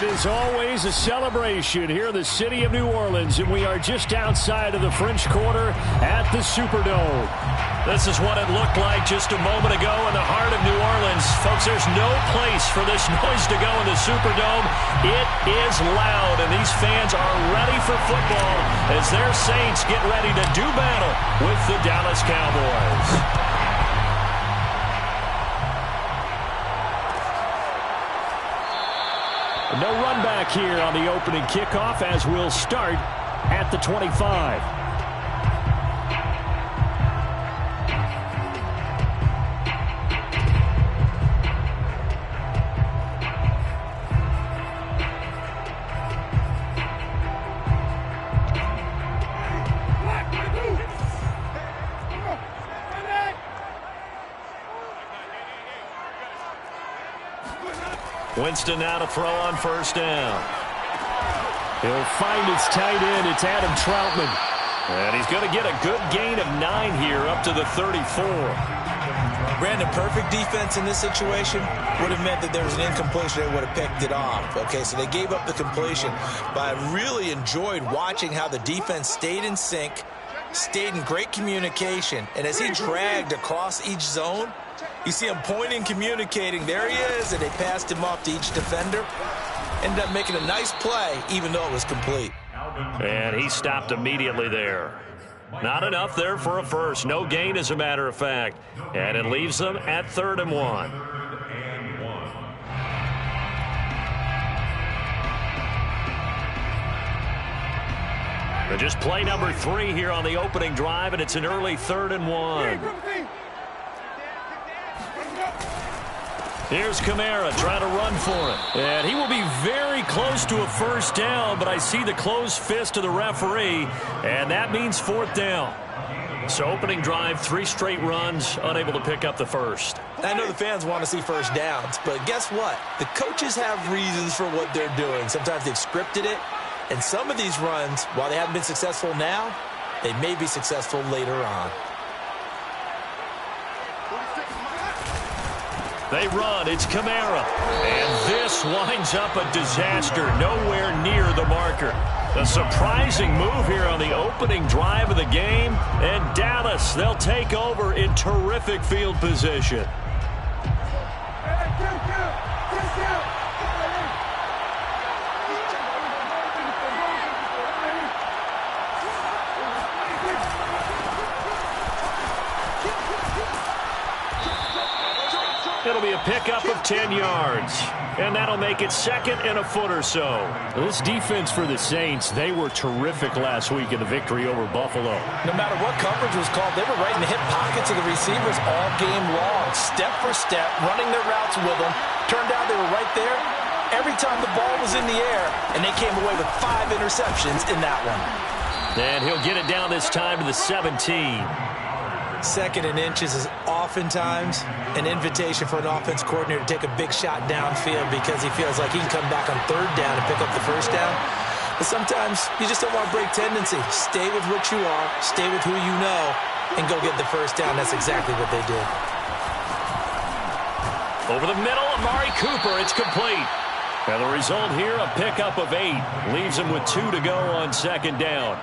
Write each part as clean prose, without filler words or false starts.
It is always a celebration here in the city of New Orleans, and we are just outside of the French Quarter at the Superdome. This is what it looked like just a moment ago in the heart of New Orleans. Folks, there's no place for this noise to go in the Superdome. It is loud, and these fans are ready for football as their Saints get ready to do battle with the Dallas Cowboys. No run back here on the opening kickoff as we'll start at the 25. Winston now to throw on first down. He'll find his tight end. It's Adam Troutman. And he's going to get a good gain of 9 here up to the 34. Brandon, perfect defense in this situation would have meant that there was an incompletion. They would have picked it off. Okay, so they gave up the completion. But I really enjoyed watching how the defense stayed in sync, stayed in great communication. And as he dragged across each zone, you see him pointing, communicating. There he is, and they passed him off to each defender. Ended up making a nice play, even though it was complete. And he stopped immediately there. Not enough there for a first. No gain, as a matter of fact. And it leaves them at 3rd and 1. But just play number 3 here on the opening drive, and it's an early 3rd and 1. Here's Kamara trying to run for it. And he will be very close to a first down, but I see the closed fist of the referee, and that means 4th down. So opening drive, 3 straight runs, unable to pick up the first. I know the fans want to see first downs, but guess what? The coaches have reasons for what they're doing. Sometimes they've scripted it, and some of these runs, while they haven't been successful now, they may be successful later on. They run. It's Kamara. And this winds up a disaster. Nowhere near the marker. A surprising move here on the opening drive of the game. And Dallas, they'll take over in terrific field position. It'll be a pickup of 10 yards. And that'll make it 2nd and a foot or so. This defense for the Saints, they were terrific last week in the victory over Buffalo. No matter what coverage was called, they were right in the hip pockets of the receivers all game long. Step for step, running their routes with them. Turned out they were right there every time the ball was in the air. And they came away with 5 interceptions in that one. And he'll get it down this time to the 17. 2nd and inches is oftentimes an invitation for an offense coordinator to take a big shot downfield because he feels like he can come back on 3rd down and pick up the first down. But sometimes you just don't want to break tendency. Stay with what you are, stay with who you know, and go get the first down. That's exactly what they did. Over the middle, Amari Cooper. It's complete. And the result here, a pickup of 8. Leaves him with 2 to go on 2nd down.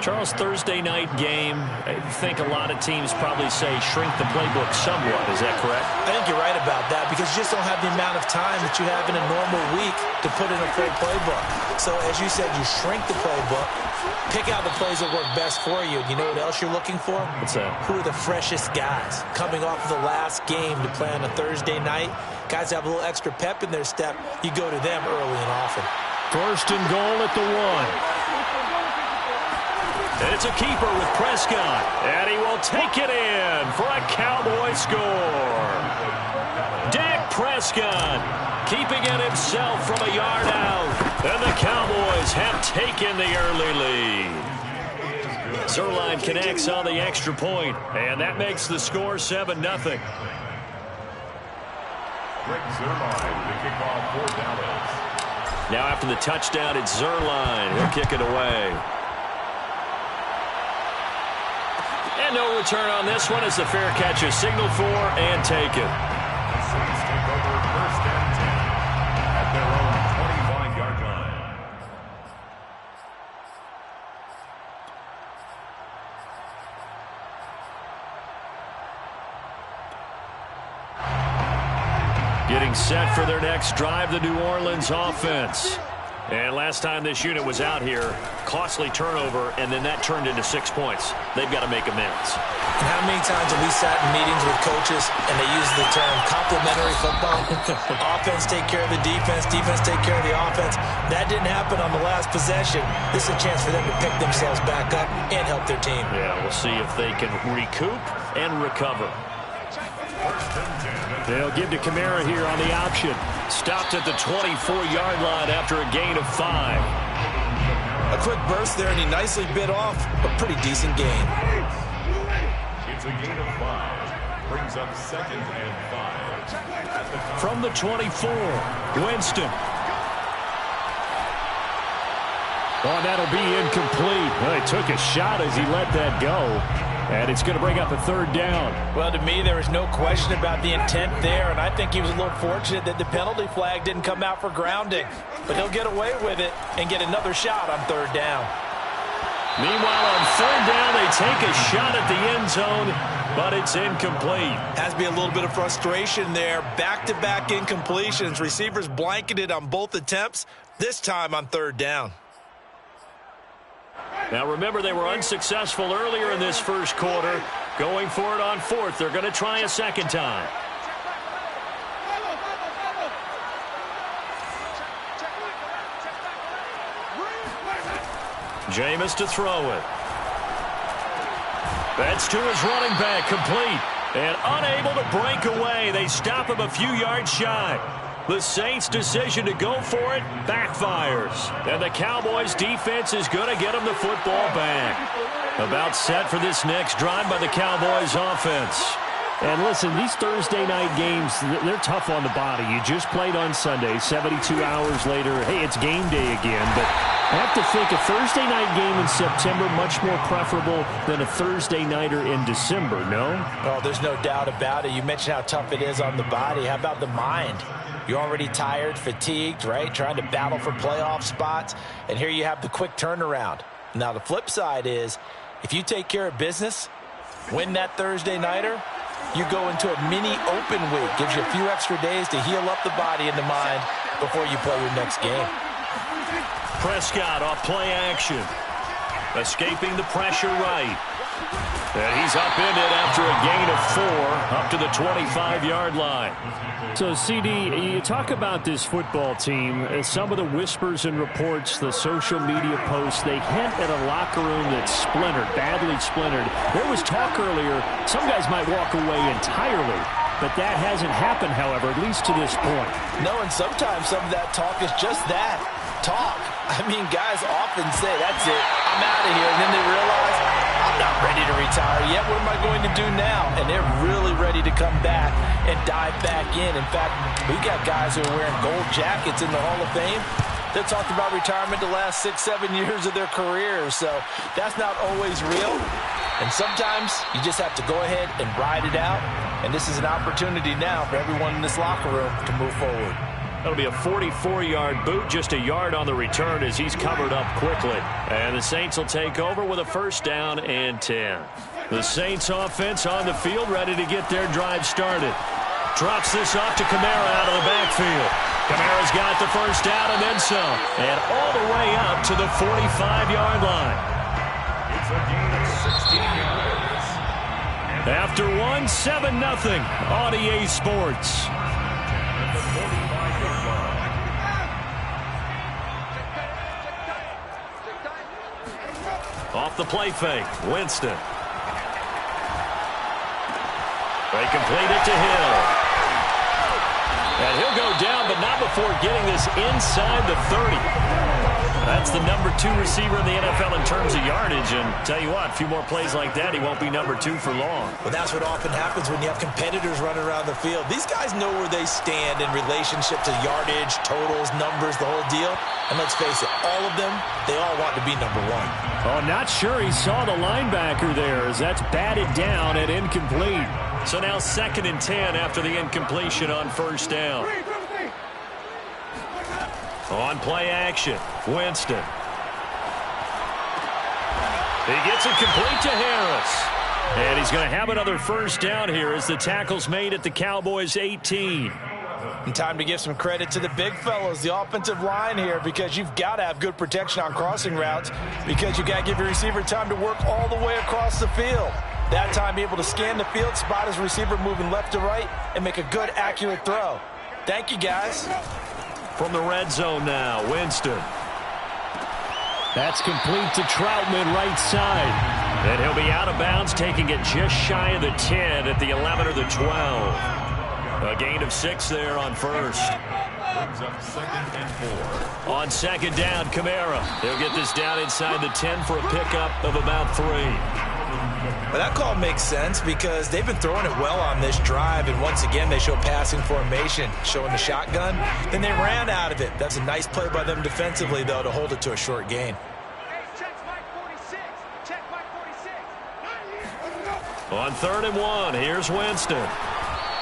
Charles, Thursday night game, I think a lot of teams probably say shrink the playbook somewhat. Is that correct? I think you're right about that because you just don't have the amount of time that you have in a normal week to put in a full playbook. So, as you said, you shrink the playbook, pick out the plays that work best for you. You know what else you're looking for? What's that? Who are the freshest guys coming off of the last game to play on a Thursday night? Guys have a little extra pep in their step. You go to them early and often. 1st and goal at the 1. And it's a keeper with Prescott. And he will take it in for a Cowboy score. Dak Prescott keeping it himself from a yard out. And the Cowboys have taken the early lead. Zerline connects on the extra point, and that makes the score 7-0. Now after the touchdown, it's Zerline. He'll kick it away. And no return on this one as the fair catch is signaled for and taken. The Saints take over 1st and 10 at their own 28. Getting set for their next drive, the New Orleans offense. And last time this unit was out here, costly turnover, and then that turned into 6 points. They've got to make amends. And how many times have we sat in meetings with coaches and they use the term complementary football? Offense take care of the defense, defense take care of the offense. That didn't happen on the last possession. This is a chance for them to pick themselves back up and help their team. Yeah, we'll see if they can recoup and recover. They'll give to Kamara here on the option. Stopped at the 24-yard line after a gain of 5. A quick burst there, and he nicely bit off a pretty decent gain. It's a gain of 5. Brings up 2nd and 5. From the 24, Winston. Oh, that'll be incomplete. Well, he took a shot as he let that go. And it's going to bring up a 3rd down. Well, to me, there is no question about the intent there, and I think he was a little fortunate that the penalty flag didn't come out for grounding. But he'll get away with it and get another shot on 3rd down. Meanwhile, on 3rd down, they take a shot at the end zone, but it's incomplete. Has to be a little bit of frustration there. Back-to-back incompletions. Receivers blanketed on both attempts, this time on 3rd down. Now, remember, they were unsuccessful earlier in this first quarter. Going for it on 4th. They're going to try a 2nd time. Jameis to throw it. That's to his running back, complete. And unable to break away. They stop him a few yards shy. The Saints' decision to go for it backfires. And the Cowboys' defense is going to get them the football back. About set for this next drive by the Cowboys' offense. And listen, these Thursday night games, they're tough on the body. You just played on Sunday, 72 hours later. Hey, it's game day again. But I have to think a Thursday night game in September much more preferable than a Thursday nighter in December, no? Oh, there's no doubt about it. You mentioned how tough it is on the body. How about the mind? You're already tired, fatigued, right? Trying to battle for playoff spots. And here you have the quick turnaround. Now, the flip side is, if you take care of business, win that Thursday nighter, you go into a mini open week. Gives you a few extra days to heal up the body and the mind before you play your next game. Prescott off play action. Escaping the pressure right. And he's up in it after a gain of 4 up to the 25-yard line. So, CD, you talk about this football team. Some of the whispers and reports, the social media posts, they hint at a locker room that's splintered, badly splintered. There was talk earlier, some guys might walk away entirely. But that hasn't happened, however, at least to this point. No, and sometimes some of that talk is just that, talk. I mean, guys often say, that's it, I'm out of here. And then they realize, I'm not ready to retire yet. What am I going to do now? And they're really ready to come back and dive back in. In fact, we got guys who are wearing gold jackets in the Hall of Fame that talked about retirement the last 6-7 years of their careers. So that's not always real. And sometimes you just have to go ahead and ride it out. And this is an opportunity now for everyone in this locker room to move forward. That'll be a 44-yard boot, just a yard on the return as he's covered up quickly. And the Saints will take over with a 1st down and 10. The Saints offense on the field, ready to get their drive started. Drops this off to Kamara out of the backfield. Kamara's got the 1st down and then some. And all the way up to the 45-yard line. It's a gain of 16 yards. After 1, 7-0 on EA Sports. Off the play fake, Winston. They complete it to Hill. And he'll go down, but not before getting this inside the 30. That's the number 2 receiver in the NFL in terms of yardage. And tell you what, a few more plays like that, he won't be number 2 for long. Well, that's what often happens when you have competitors running around the field. These guys know where they stand in relationship to yardage, totals, numbers, the whole deal. And let's face it, all of them, they all want to be number 1. Oh, not sure he saw the linebacker there as that's batted down and incomplete. So now 2nd and 10 after the incompletion on 1st down. On play action, Winston. He gets it complete to Harris. And he's going to have another 1st down here as the tackle's made at the Cowboys' 18. And time to give some credit to the big fellows, the offensive line here, because you've got to have good protection on crossing routes because you got to give your receiver time to work all the way across the field. That time, be able to scan the field, spot his receiver moving left to right, and make a good, accurate throw. Thank you, guys. From the red zone now, Winston. That's complete to Troutman, right side. And he'll be out of bounds, taking it just shy of the 10 at the 11 or the 12. A gain of 6 there on first. Brings up 2nd and 4. On 2nd down, Kamara. He'll get this down inside the 10 for a pickup of about 3. Well, that call makes sense because they've been throwing it well on this drive, and once again they show passing formation, showing the shotgun. Then they ran out of it. That's a nice play by them defensively, though, to hold it to a short gain. On 3rd and 1, here's Winston.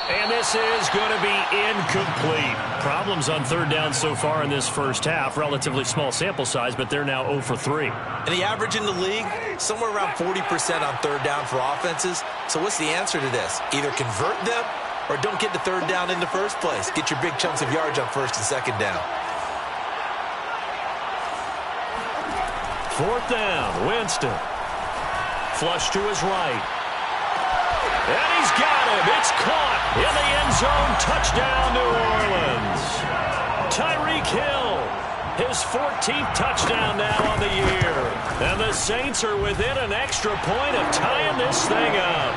And this is going to be incomplete. Problems on 3rd down so far in this first half. Relatively small sample size, but they're now 0 for 3. And the average in the league, somewhere around 40% on 3rd down for offenses. So what's the answer to this? Either convert them or don't get the 3rd down in the first place. Get your big chunks of yards on 1st and 2nd down. 4th down, Winston. Flush to his right. And he's got him. It's caught in the end zone. Touchdown, New Orleans. Tyreek Hill, his 14th touchdown now on the year. And the Saints are within an extra point of tying this thing up.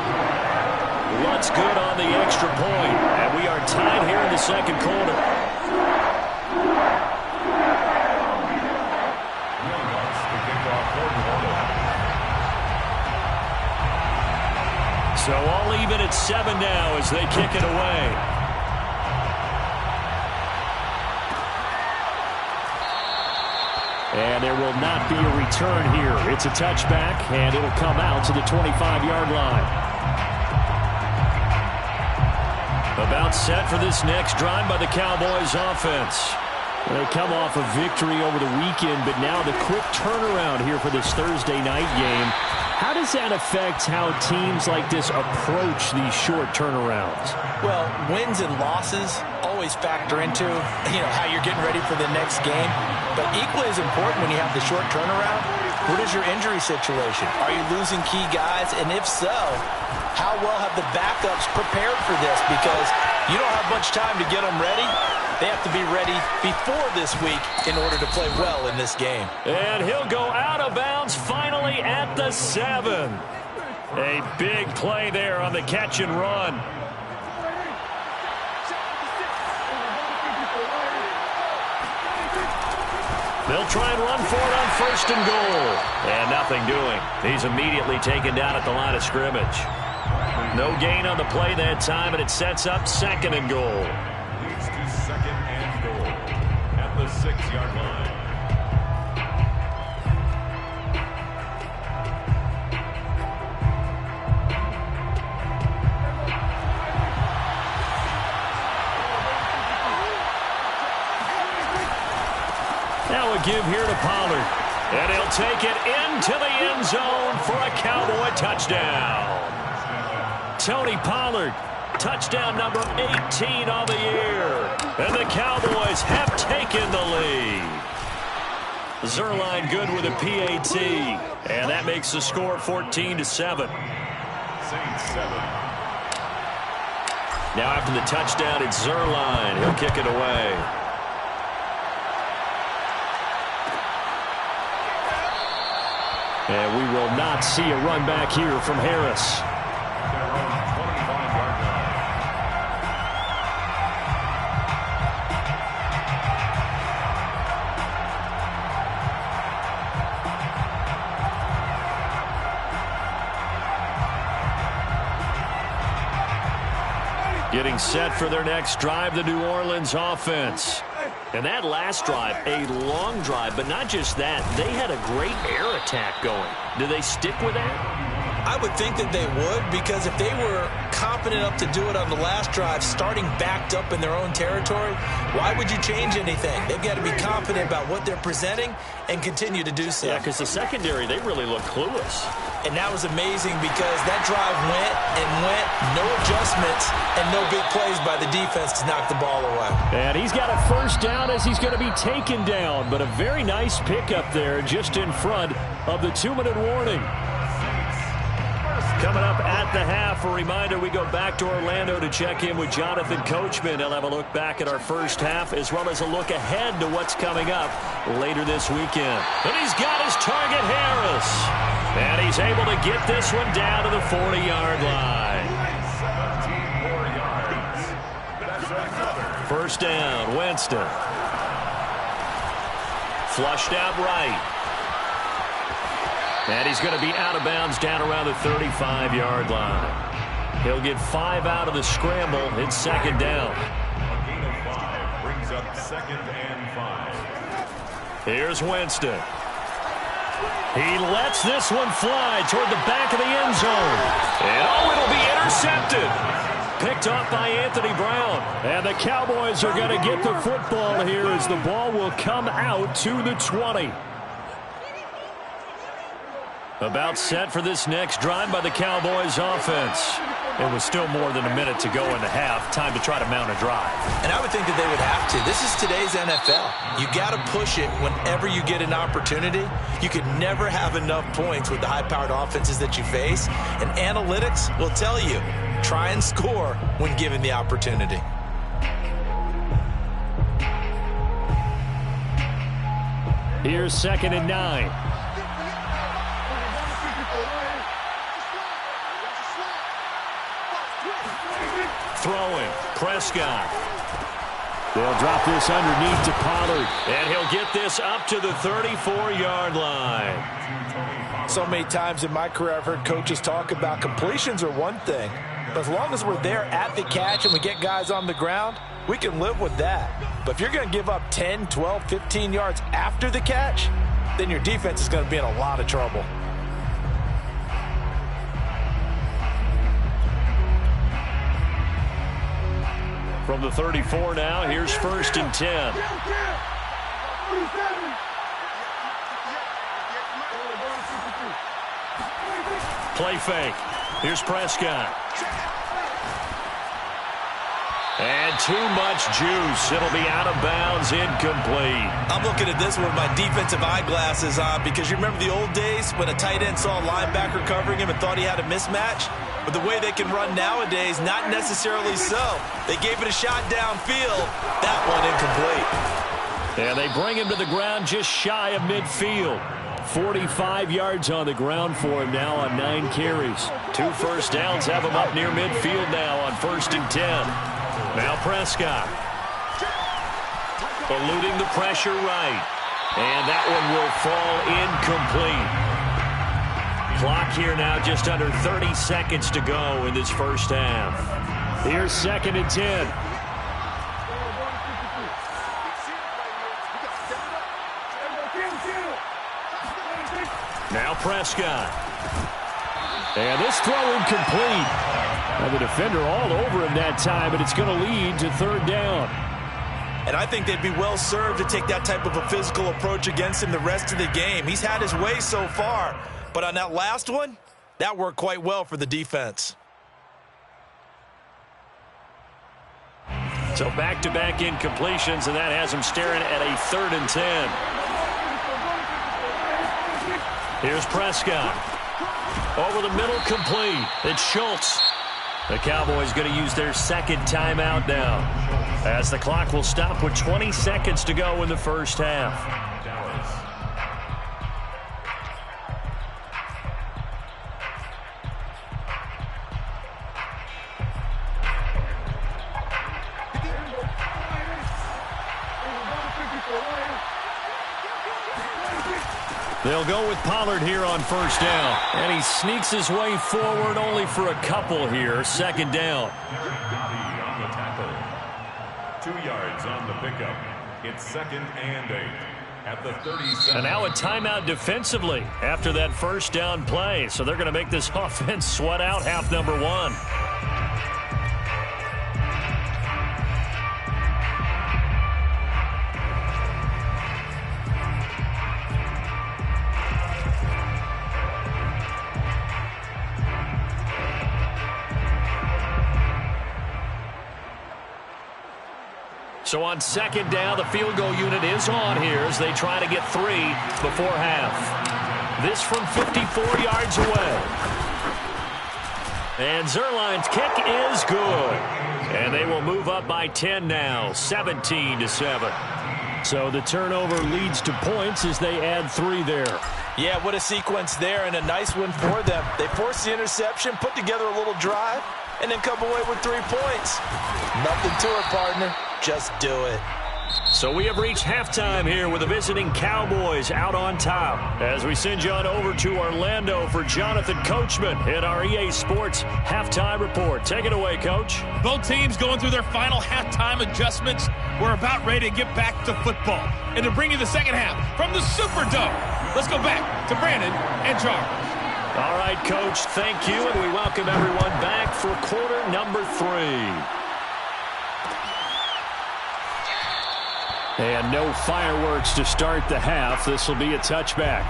What's good on the extra point? And we are tied here in the 2nd quarter. So all even at 7 now as they kick it away. And there will not be a return here. It's a touchback, and it'll come out to the 25-yard line. About set for this next drive by the Cowboys offense. They come off a victory over the weekend, but now the quick turnaround here for this Thursday night game. How does that affect how teams like this approach these short turnarounds? Well, wins and losses always factor into, how you're getting ready for the next game. But equally as important when you have the short turnaround, what is your injury situation? Are you losing key guys? And if so, how well have the backups prepared for this? Because you don't have much time to get them ready. They have to be ready before this week in order to play well in this game. And he'll go out of bounds finally at the 7. A big play there on the catch and run. They'll try and run for it on 1st and goal. And nothing doing. He's immediately taken down at the line of scrimmage. No gain on the play that time, and it sets up 2nd and goal. Leads to 2nd and goal at the 6-yard line. Now a give here to Pollard. And he'll take it into the end zone for a Cowboy touchdown. Tony Pollard, touchdown number 18 on the year. And the Cowboys have taken the lead. Zerline good with a PAT. And that makes the score 14-7. Saints 7. Now after the touchdown, it's Zerline. He'll kick it away. And we will not see a run back here from Harris. Their own 25-yard line. Getting set for their next drive, the New Orleans offense. And that last drive, a long drive, but not just that. They had a great air attack going. Do they stick with that? I would think that they would, because if they were confident enough to do it on the last drive, starting backed up in their own territory, why would you change anything? They've got to be confident about what they're presenting and continue to do so. Yeah, because the secondary, they really look clueless. And that was amazing because that drive went and went, no adjustments, and no big plays by the defense to knock the ball away. And he's got a first down as he's going to be taken down, but a very nice pickup there just in front of the 2-minute warning. Coming up at the half, a reminder, we go back to Orlando to check in with Jonathan Coachman. He'll have a look back at our first half as well as a look ahead to what's coming up later this weekend. And he's got his target, Harris. And he's able to get this one down to the 40-yard line. First down, Winston. Flushed out right. And he's going to be out of bounds down around the 35-yard line. He'll get 5 out of the scramble. It's second down. A gain of 5 brings up 2nd and 5. Here's Winston. He lets this one fly toward the back of the end zone. And it'll be intercepted. Picked off by Anthony Brown. And the Cowboys are going to get the football here as the ball will come out to the 20. About set for this next drive by the Cowboys offense. It was still more than a minute to go in the half. Time to try to mount a drive. And I would think that they would have to. This is today's NFL. You got to push it whenever you get an opportunity. You could never have enough points with the high-powered offenses that you face. And analytics will tell you, try and score when given the opportunity. Here's 2nd and 9. Throwing, Prescott. They'll drop this underneath to Pollard. And he'll get this up to the 34-yard line. So many times in my career I've heard coaches talk about completions are one thing, but as long as we're there at the catch and we get guys on the ground, we can live with that. But if you're going to give up 10, 12, 15 yards after the catch, then your defense is going to be in a lot of trouble. From the 34 now, here's 1st and 10. Play fake. Here's Prescott. And too much juice. It'll be out of bounds, incomplete. I'm looking at this one with my defensive eyeglasses on because you remember the old days when a tight end saw a linebacker covering him and thought he had a mismatch? But the way they can run nowadays, not necessarily so. They gave it a shot downfield. That one incomplete. And they bring him to the ground just shy of midfield. 45 yards on the ground for him now on 9 carries. 2 first downs have him up near midfield now on 1st and 10. Now Prescott. Eluding the pressure right. And that one will fall incomplete. Clock here now just under 30 seconds to go in this first half. Here's 2nd and 10. Now Prescott. And this throw incomplete. And the defender all over him that time, but it's going to lead to 3rd down. And I think they'd be well served to take that type of a physical approach against him the rest of the game. He's had his way so far. But on that last one, that worked quite well for the defense. So back-to-back incompletions, and that has him staring at a 3rd and 10. Here's Prescott. Over the middle, complete. It's Schultz. The Cowboys going to use their 2nd timeout now, as the clock will stop with 20 seconds to go in the first half. They'll go with Pollard here on 1st down. And he sneaks his way forward only for a couple here. 2nd down. On the tackle. 2 yards on the pickup. It's 2nd and 8. at the 37. And now a timeout defensively after that first down play. So they're going to make this offense sweat out half number one. So on second down, the field goal unit is on here as they try to get 3 before half. This from 54 yards away. And Zerline's kick is good. And they will move up by 10 now, 17-7. So the turnover leads to points as they add 3 there. Yeah, what a sequence there, and a nice win for them. They forced the interception, put together a little drive, and then come away with 3 points. Nothing to it, partner. Just do it. So we have reached halftime here with the visiting Cowboys out on top. As we send you on over to Orlando for Jonathan Coachman in our EA Sports Halftime Report. Take it away, Coach. Both teams going through their final halftime adjustments. We're about ready to get back to football. And to bring you the second half from the Superdome, let's go back to Brandon and Charles. All right, Coach, thank you, and we welcome everyone back for quarter number 3. And no fireworks to start the half. This will be a touchback.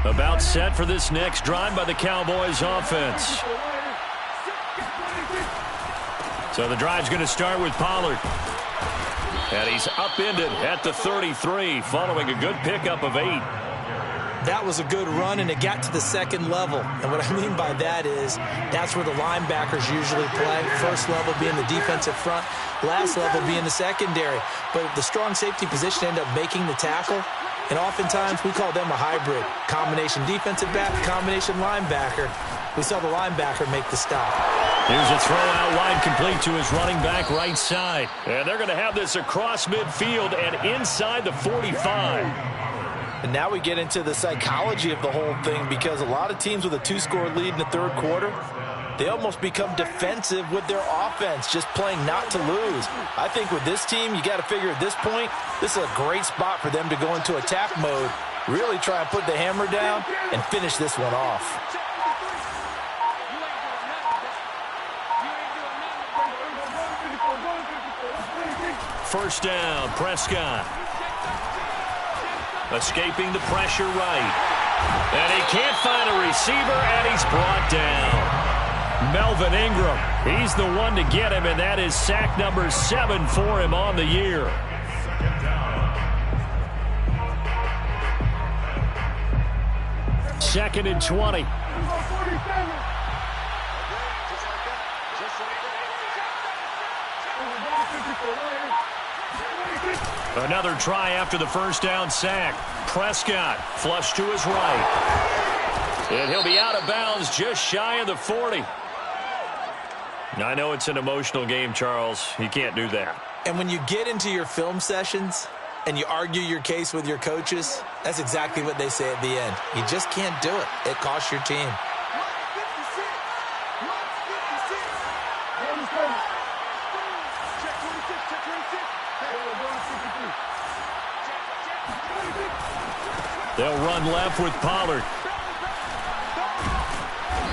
About set for this next drive by the Cowboys offense. So the drive's going to start with Pollard. And he's upended at the 33 following a good pickup of 8. That was a good run, and it got to the second level. And what I mean by that is that's where the linebackers usually play. First level being the defensive front, last level being the secondary. But the strong safety position ended up making the tackle. And oftentimes we call them a hybrid. Combination defensive back, combination linebacker. We saw the linebacker make the stop. Here's a throw out wide complete to his running back right side. And they're going to have this across midfield and inside the 45. And now we get into the psychology of the whole thing, because a lot of teams with a 2-score lead in the third quarter, they almost become defensive with their offense, just playing not to lose. I think with this team, you got to figure at this point, this is a great spot for them to go into attack mode, really try and put the hammer down and finish this one off. First down, Prescott. Escaping the pressure right. And he can't find a receiver, and he's brought down. Melvin Ingram, he's the one to get him, and that is sack number 7 for him on the year. Second and 20. Another try after the first down sack. Prescott flush to his right. And he'll be out of bounds just shy of the 40. I know it's an emotional game, Charles. You can't do that. And when you get into your film sessions and you argue your case with your coaches, that's exactly what they say at the end. You just can't do it. It costs your team. They'll run left with Pollard.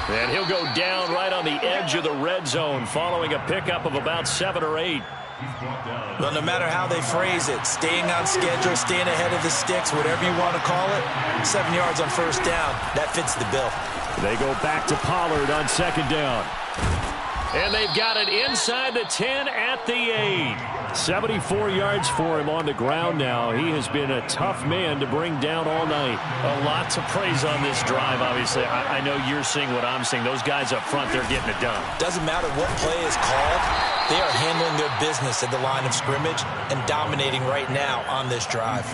And he'll go down right on the edge of the red zone following a pickup of about 7 or 8. Well, no matter how they phrase it, staying on schedule, staying ahead of the sticks, whatever you want to call it, 7 yards on first down, that fits the bill. They go back to Pollard on second down. And they've got it inside the 10 at the 8. 74 yards for him on the ground now. He has been a tough man to bring down all night. A lot to praise on this drive, obviously. I know you're seeing what I'm seeing. Those guys up front, they're getting it done. Doesn't matter what play is called. They are handling their business at the line of scrimmage and dominating right now on this drive.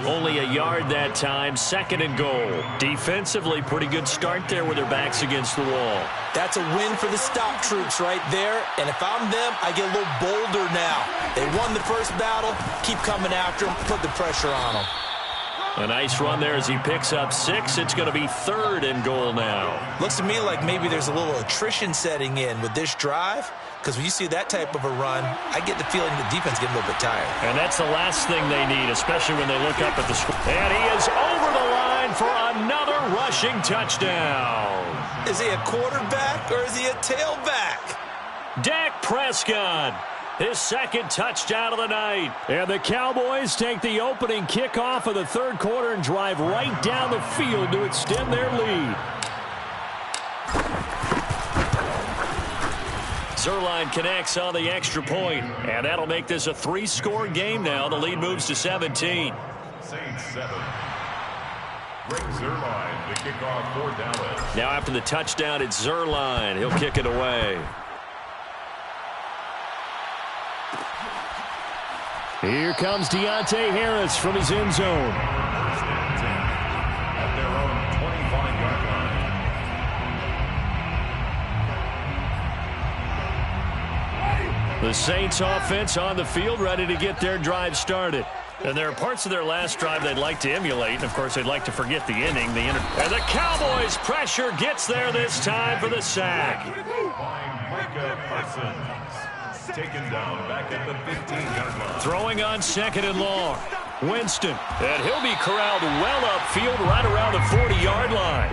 Only a yard that time, second and goal. Defensively, pretty good start there with their backs against the wall. That's a win for the stop troops right there. And if I'm them, I get a little bolder now. They won the first battle. Keep coming after them. Put the pressure on them. A nice run there as he picks up 6. It's going to be 3rd and goal now. Looks to me like maybe there's a little attrition setting in with this drive, because when you see that type of a run, I get the feeling the defense getting a little bit tired. And that's the last thing they need, especially when they look up at the score. And he is over the line for another rushing touchdown. Is he a quarterback or is he a tailback? Dak Prescott, his 2nd touchdown of the night. And the Cowboys take the opening kickoff of the 3rd quarter and drive right down the field to extend their lead. Zerline connects on the extra point, and that'll make this a 3-score game now. The lead moves to 17. Saints 7. Greg Zerline, the kickoff for Dallas. Now after the touchdown, it's Zerline. He'll kick it away. Here comes Deontay Harris from his end zone. First and 10 at their own 25-yard line. The Saints offense on the field, ready to get their drive started. And there are parts of their last drive they'd like to emulate. And, of course, they'd like to forget the inning. And the Cowboys' pressure gets there this time for the sack. By Micah Parsons. Taken down back at the 15-yard line. Throwing on 2nd and long. Winston. And he'll be corralled well upfield right around the 40-yard line.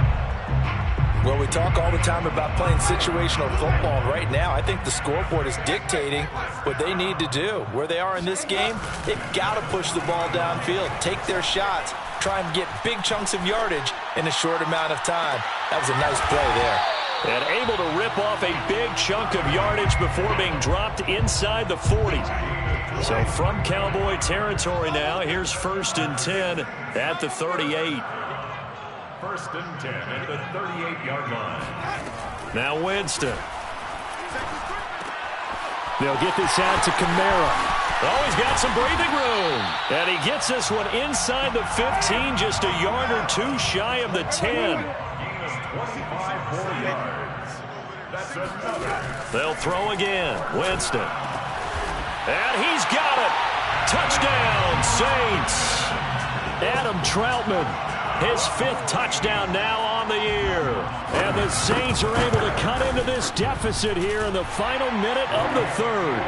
Well, we talk all the time about playing situational football. Right now, I think the scoreboard is dictating what they need to do. Where they are in this game, they've got to push the ball downfield, take their shots, try and get big chunks of yardage in a short amount of time. That was a nice play there. And able to rip off a big chunk of yardage before being dropped inside the 40. So from Cowboy territory now, here's 1st and 10 at the 38. 1st and 10 at the 38-yard line. Now Winston. They'll get this out to Kamara. Oh, he's got some breathing room. And he gets this one inside the 15, just a yard or 2 shy of the 10. 25 more yards. That's another. They'll throw again. Winston. And he's got it. Touchdown, Saints. Adam Troutman, his 5th touchdown now on the year. And the Saints are able to cut into this deficit here in the final minute of the 3rd.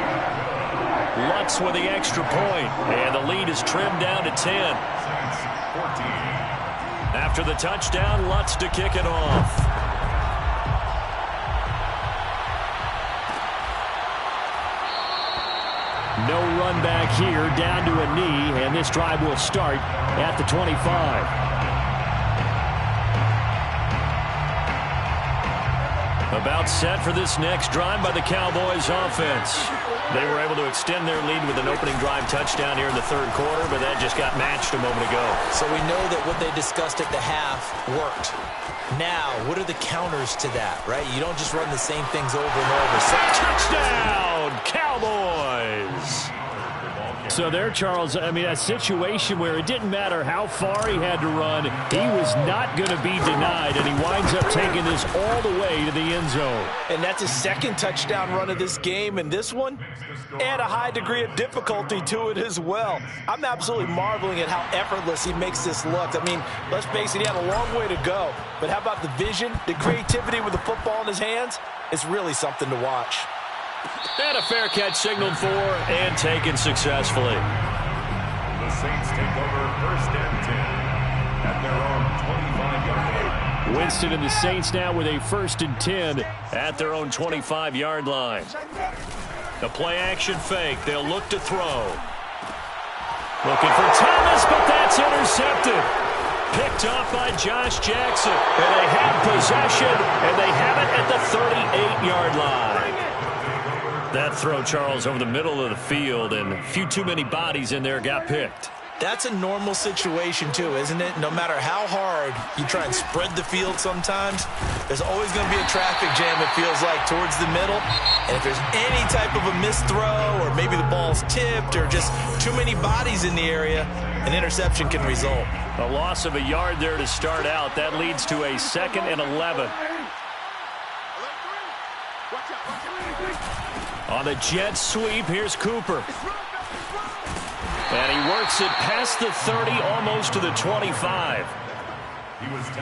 Lutz with the extra point. And the lead is trimmed down to 10. Saints 14. After the touchdown, Lutz to kick it off. No run back here, down to a knee, and this drive will start at the 25. About set for this next drive by the Cowboys offense. They were able to extend their lead with an opening drive touchdown here in the 3rd quarter, but that just got matched a moment ago. So we know that what they discussed at the half worked. Now, what are the counters to that, right? You don't just run the same things over and over. So touchdown, Cowboys! So there, Charles, I mean, a situation where it didn't matter how far he had to run, he was not going to be denied, and he winds up taking this all the way to the end zone. And that's his 2nd touchdown run of this game, and this one, and a high degree of difficulty to it as well. I'm absolutely marveling at how effortless he makes this look. I mean, let's face it, he had a long way to go, but how about the vision, the creativity with the football in his hands? It's really something to watch. And a fair catch signaled for and taken successfully. The Saints take over 1st and 10 at their own 25-yard line. Winston and the Saints now with a 1st and 10 at their own 25-yard line. The play-action fake. They'll look to throw. Looking for Thomas, but that's intercepted. Picked off by Josh Jackson. And they have possession, and they have it at the 38-yard line. That throw, Charles, over the middle of the field, and a few too many bodies in there got picked. That's a normal situation, too, isn't it? No matter how hard you try and spread the field sometimes, there's always going to be a traffic jam, it feels like, towards the middle. And if there's any type of a missed throw, or maybe the ball's tipped, or just too many bodies in the area, an interception can result. A loss of a yard there to start out. That leads to a 2nd and 11. On the jet sweep, here's Cooper. And he works it past the 30, almost to the 25.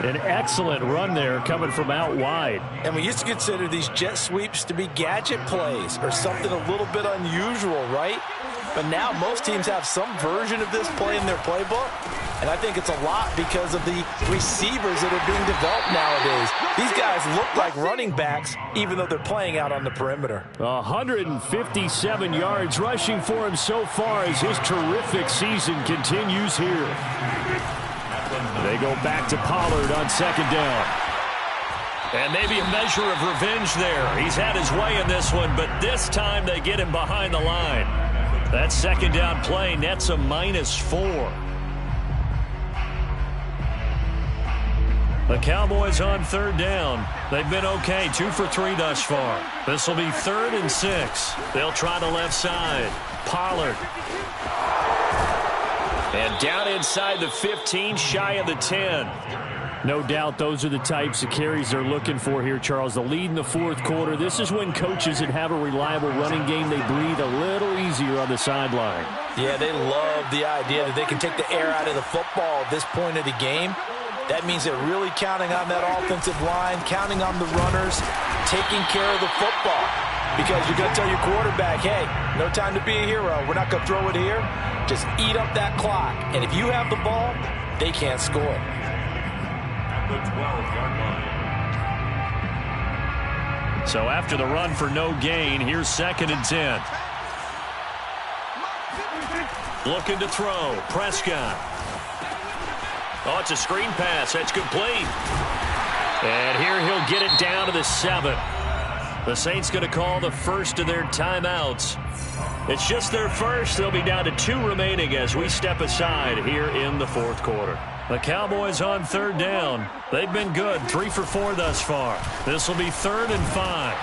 An excellent run there coming from out wide. And we used to consider these jet sweeps to be gadget plays or something a little bit unusual, right? But now most teams have some version of this play in their playbook. And I think it's a lot because of the receivers that are being developed nowadays. These guys look like running backs, even though they're playing out on the perimeter. 157 yards rushing for him so far as his terrific season continues here. They go back to Pollard on second down. And maybe a measure of revenge there. He's had his way in this one, but this time they get him behind the line. That second down play nets a -4. The Cowboys on third down. They've been okay, 2 for 3 thus far. This will be 3rd and 6. They'll try the left side. Pollard. And down inside the 15, shy of the 10. No doubt those are the types of carries they're looking for here, Charles. The lead in the fourth quarter. This is when coaches that have a reliable running game, they breathe a little easier on the sideline. Yeah, they love the idea that they can take the air out of the football at this point of the game. That means they're really counting on that offensive line, counting on the runners, taking care of the football. Because you're going to tell your quarterback, hey, no time to be a hero. We're not going to throw it here. Just eat up that clock. And if you have the ball, they can't score. At the 12-yard line. So after the run for no gain, here's 2nd and 10. Looking to throw. Prescott. Oh, it's a screen pass. That's complete. And here he'll get it down to the 7. The Saints going to call the first of their timeouts. It's just their first. They'll be down to 2 remaining as we step aside here in the fourth quarter. The Cowboys on third down. They've been good, 3 for 4 thus far. This will be 3rd and 5.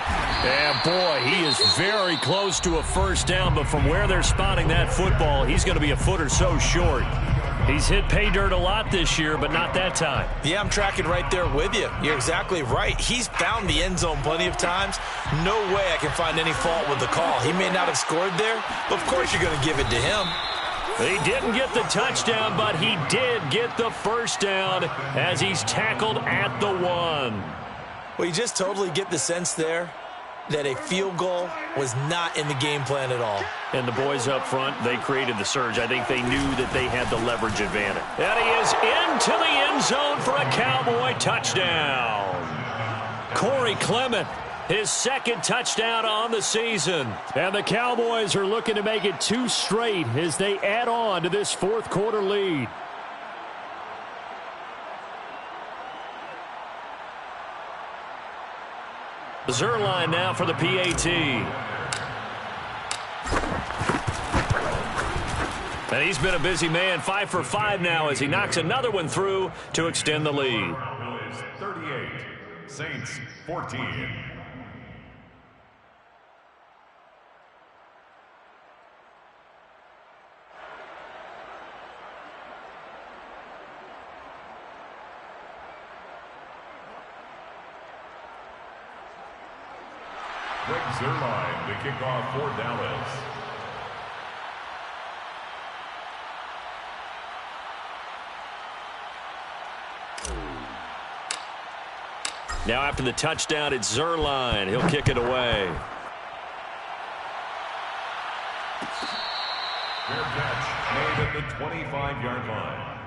And boy, he is very close to a first down, but from where they're spotting that football, he's going to be a foot or so short. He's hit pay dirt a lot this year, but not that time. Yeah, I'm tracking right there with you. You're exactly right. He's found the end zone plenty of times. No way I can find any fault with the call. He may not have scored there, but of course you're going to give it to him. He didn't get the touchdown, but he did get the first down as he's tackled at the 1. Well, you just totally get the sense there that a field goal was not in the game plan at all. And the boys up front, they created the surge. I think they knew that they had the leverage advantage. And he is into the end zone for a Cowboy touchdown. Corey Clement, his 2nd touchdown on the season. And the Cowboys are looking to make it 2 straight as they add on to this fourth quarter lead. Zerline now for the PAT. And he's been a busy man, 5 for 5 now as he knocks another one through to extend the lead. Cowboys 38, Saints 14. Greg Zerline to kick off for Dallas. Now after the touchdown, it's Zerline. He'll kick it away. Fair catch made at the 25-yard line.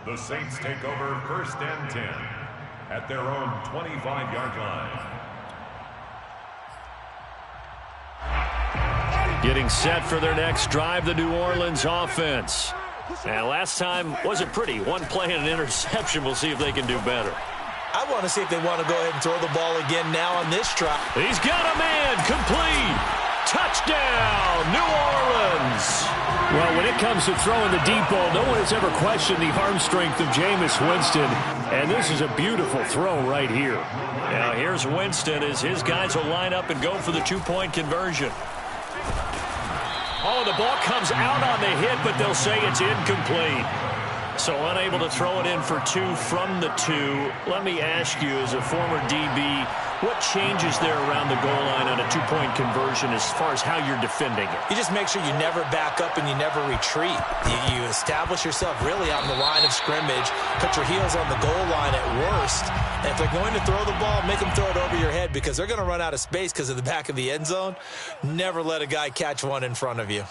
The Saints take over 1st and 10 at their own 25-yard line. Getting set for their next drive, the New Orleans offense. And last time wasn't pretty. 1 play and an interception. We'll see if they can do better. I want to see if they want to go ahead and throw the ball again now on this try. He's got a man. Complete. Touchdown, New Orleans. Well, when it comes to throwing the deep ball, no one has ever questioned the arm strength of Jameis Winston. And this is a beautiful throw right here. Now here's Winston as his guys will line up and go for the 2-point conversion. Oh, the ball comes out on the hit, but they'll say it's incomplete. So unable to throw it in for 2 from the 2. Let me ask you, as a former DB, what changes there around the goal line on a 2-point two-point conversion as far as how you're defending it? You just make sure you never back up and you never retreat. You establish yourself really on the line of scrimmage, put your heels on the goal line at worst, and if they're going to throw the ball, make them throw it over your head because they're going to run out of space because of the back of the end zone. Never let a guy catch one in front of you.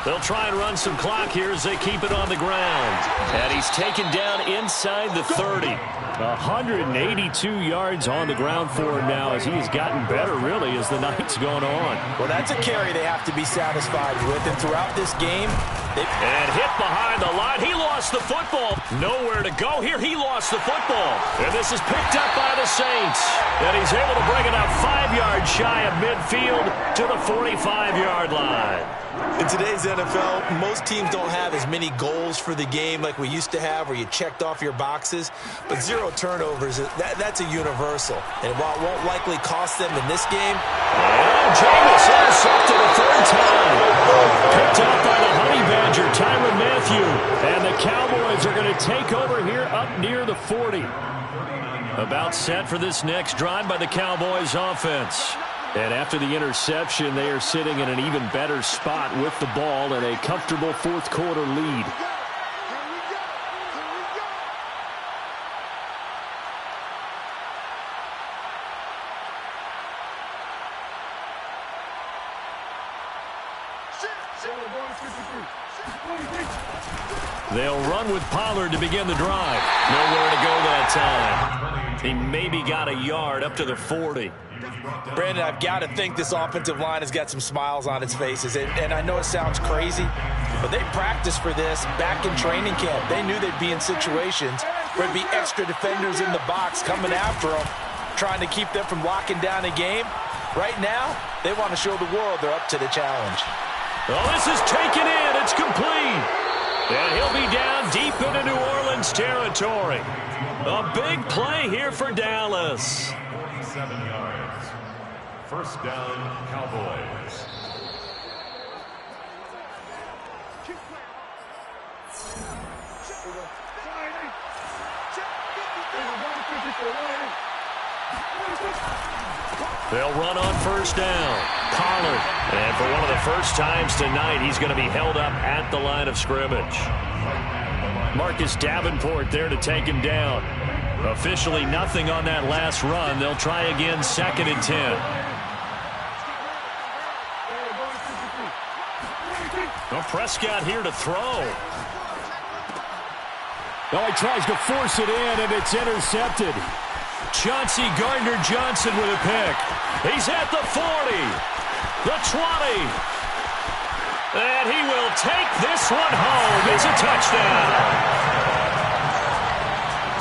They'll try and run some clock here as they keep it on the ground. And he's taken down inside the 30. 182 yards on the ground for him now as he has gotten better, really, as the night's gone on. Well, that's a carry they have to be satisfied with. And throughout this game, and hit behind the line. He lost the football. Nowhere to go here. He lost the football. And this is picked up by the Saints. And he's able to bring it up 5 yards shy of midfield to the 45-yard line. In today's NFL, most teams don't have as many goals for the game like we used to have where you checked off your boxes. But 0 turnovers, that's a universal. And while it won't likely cost them in this game. And Jameis intercepted a third time. Picked up by the Honey Badger, Tyrann Mathieu. And the Cowboys are going to take over here up near the 40. About set for this next drive by the Cowboys offense. And after the interception, they are sitting in an even better spot with the ball and a comfortable fourth quarter lead. They'll run with Pollard to begin the drive. Nowhere to go that time. He maybe got a yard up to the 40. Brandon, I've got to think this offensive line has got some smiles on its faces. And I know it sounds crazy, but they practiced for this back in training camp. They knew they'd be in situations where there'd be extra defenders in the box coming after them, trying to keep them from locking down a game. Right now, they want to show the world they're up to the challenge. Oh, this is taken in. It's complete. And he'll be down deep into New Orleans territory. A big play here for Dallas. 47 yards. First down, Cowboys. They'll run on first down. Pollard. And for one of the first times tonight, he's going to be held up at the line of scrimmage. Marcus Davenport there to take him down. Officially nothing on that last run. They'll try again, 2nd and 10. Well, Prescott here to throw. Oh, he tries to force it in, and it's intercepted. Chauncey Gardner-Johnson with a pick. He's at the 40, the 20. And he will take this one home. It's a touchdown.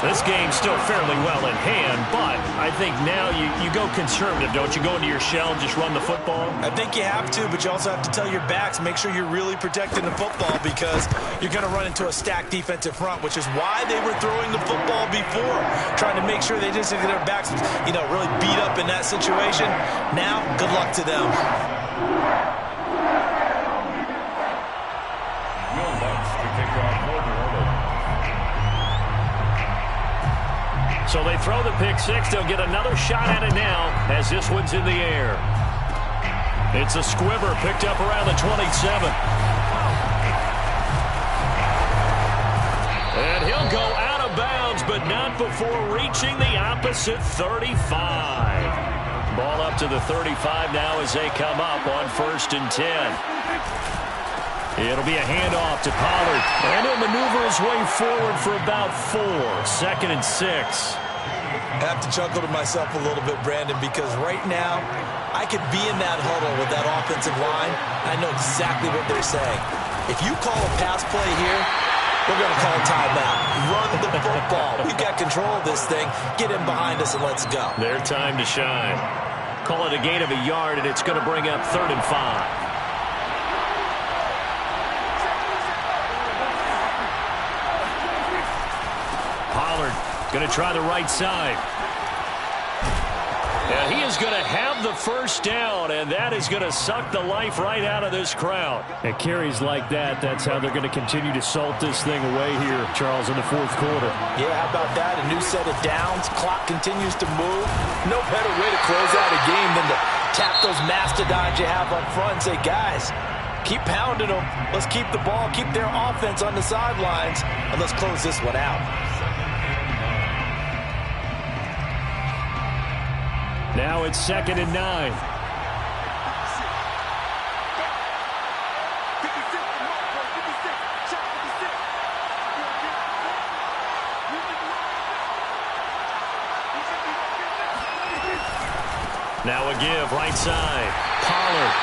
This game's still fairly well in hand, but I think now you go conservative, don't you? Go into your shell and just run the football? I think you have to, but you also have to tell your backs, make sure you're really protecting the football because you're going to run into a stacked defensive front, which is why they were throwing the football before, trying to make sure they didn't get their backs, really beat up in that situation. Now, good luck to them. So they throw the pick six. They'll get another shot at it now as this one's in the air. It's a squibber picked up around the 27. And he'll go out of bounds, but not before reaching the opposite 35. Ball up to the 35 now as they come up on 1st and 10. It'll be a handoff to Pollard. And he'll maneuver his way forward for about 4. 2nd and 6. I have to chuckle to myself a little bit, Brandon, because right now I could be in that huddle with that offensive line. I know exactly what they're saying. If you call a pass play here, we're going to call a timeout. Run the football. We've got control of this thing. Get in behind us and let's go. Their time to shine. Call it a gain of a yard, and it's going to bring up 3rd and 5. Going to try the right side. And he is going to have have the first down, and that is going to suck the life right out of this crowd. At carries like that, that's how they're going to continue to salt this thing away here, Charles, in the fourth quarter. Yeah, how about that? A new set of downs. Clock continues to move. No better way to close out a game than to tap those mastodons you have up front and say, guys, keep pounding them. Let's keep the ball, keep their offense on the sidelines, and let's close this one out. Now it's 2nd and 9. Now a give right side. Pollard.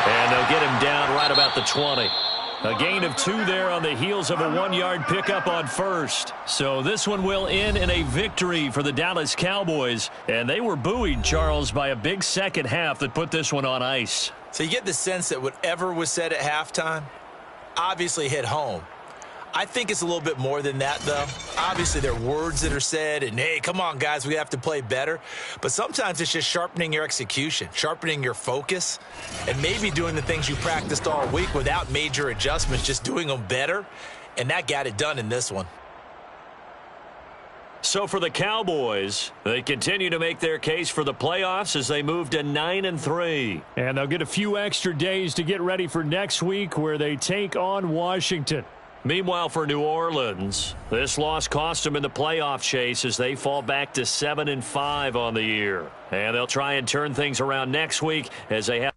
And they'll get him down right about the 20. A gain of 2 there on the heels of a 1-yard pickup on first. So this one will end in a victory for the Dallas Cowboys. And they were buoyed, Charles, by a big second half that put this one on ice. So you get the sense that whatever was said at halftime obviously hit home. I think it's a little bit more than that, though. Obviously, there are words that are said, and, hey, come on, guys, we have to play better. But sometimes it's just sharpening your execution, sharpening your focus, and maybe doing the things you practiced all week without major adjustments, just doing them better. And that got it done in this one. So for the Cowboys, they continue to make their case for the playoffs as they move to 9-3. And they'll get a few extra days to get ready for next week where they take on Washington. Meanwhile, for New Orleans, this loss cost them in the playoff chase as they fall back to 7-5 on the year. And they'll try and turn things around next week as they have